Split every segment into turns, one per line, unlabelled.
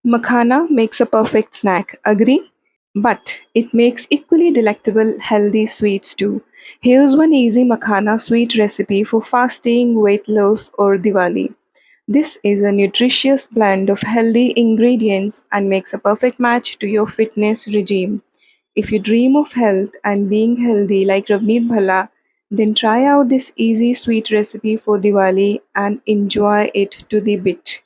Makhana makes a perfect snack, agree? But it makes equally delectable healthy sweets too. Here's one easy makhana sweet recipe for fasting, weight loss, or Diwali. This is a nutritious blend of healthy ingredients and makes a perfect match to your fitness regime. If you dream of health and being healthy like Ravneet Bhalla, then try out this easy sweet recipe for Diwali and enjoy it to the bit.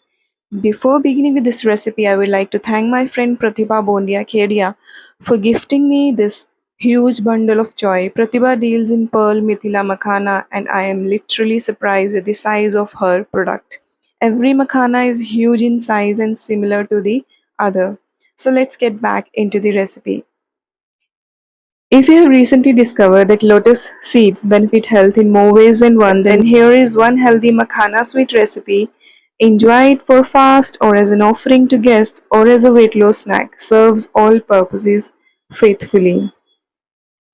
Before beginning with this recipe, I would like to thank my friend Pratibha Bondia Kheria for gifting me this huge bundle of joy. Pratibha deals in pearl, Mithila, Makhana, and I am literally surprised at the size of her product. Every Makhana is huge in size and similar to the other. So let's get back into the recipe. If you have recently discovered that lotus seeds benefit health in more ways than one, then here is one healthy makhana sweet recipe. Enjoy it for fast or as an offering to guests or as a weight loss snack. Serves all purposes faithfully.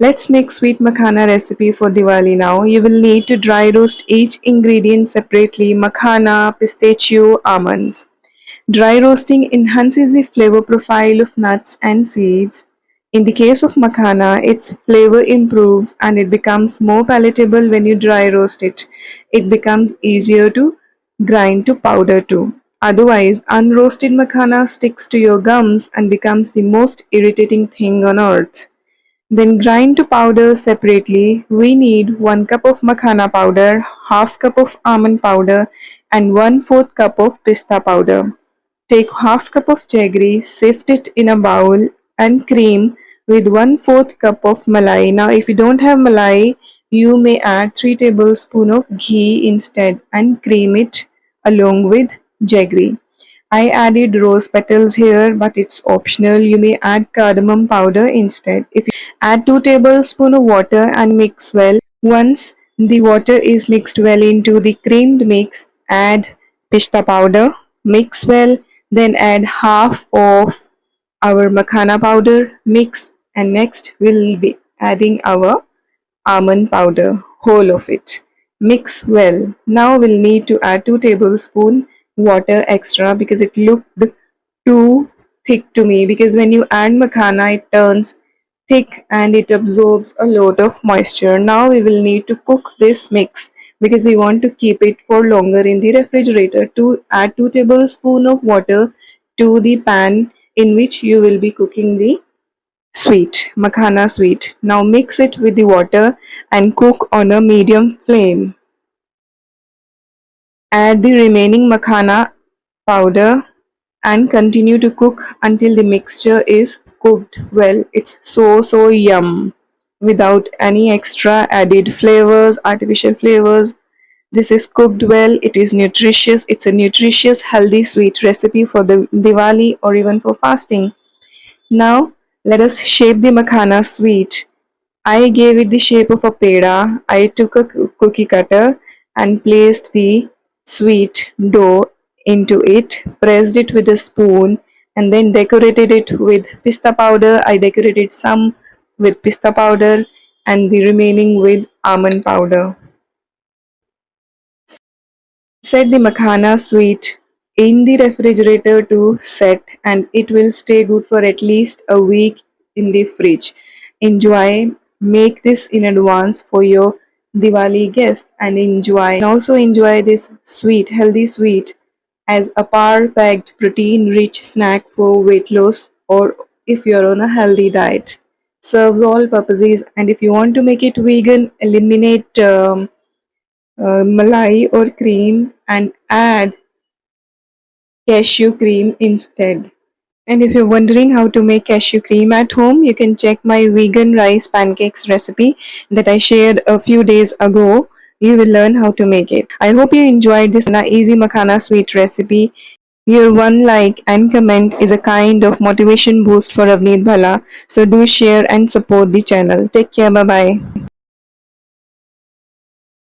Let's make sweet makhana recipe for Diwali now. You will need to dry roast each ingredient separately: makhana, pistachio, almonds. Dry roasting enhances the flavor profile of nuts and seeds. In the case of makhana, its flavor improves and it becomes more palatable when you dry roast it. It becomes easier to grind to powder too. Otherwise, unroasted makhana sticks to your gums and becomes the most irritating thing on earth. Then grind to powder separately. We need 1 cup of makhana powder, half cup of almond powder and 1/4 cup of pista powder. Take half cup of jaggery, sift it in a bowl and cream with 1/4 cup of malai. Now if you don't have malai, you may add 3 tablespoons of ghee instead and cream it along with jaggery. I added rose petals here, but it's optional. You may add cardamom powder instead. If you add 2 tablespoons of water and mix well. Once the water is mixed well into the creamed mix, add pista powder, mix well, then add half of our makhana powder, mix, and next we'll be adding our almond powder, whole of it. Mix well. Now we'll need to add 2 tablespoons water extra because it looked too thick to me, because when you add makhana it turns thick and it absorbs a lot of moisture. Now we will need to cook this mix because we want to keep it for longer in the refrigerator. To add 2 tablespoons of water to the pan in which you will be cooking the makhana sweet. Now mix it with the water and cook on a medium flame. Add the remaining makhana powder and continue to cook until the mixture is cooked well. It's so yum without any extra added flavors, artificial flavors. This is cooked well, it is nutritious. It's a nutritious, healthy, sweet recipe for the Diwali or even for fasting. Now let us shape the makhana sweet. I gave it the shape of a peda. I took a cookie cutter and placed the sweet dough into it, pressed it with a spoon, and then decorated it with pista powder. I decorated some with pista powder and the remaining with almond powder. Set the makhana sweet in the refrigerator to set, and it will stay good for at least a week in the fridge. Enjoy, make this in advance for your Diwali guests and enjoy. And also enjoy this sweet, healthy sweet as a power-packed protein-rich snack for weight loss or if you're on a healthy diet. Serves all purposes, and if you want to make it vegan, eliminate malai or cream and add cashew cream instead. And if you're wondering how to make cashew cream at home, you can check my vegan rice pancakes recipe that I shared a few days ago. You will learn how to make it. I hope you enjoyed this easy makhana sweet recipe. Your one like and comment is a kind of motivation boost for Ravneet Bhalla. So do share and support the channel. Take care. Bye bye.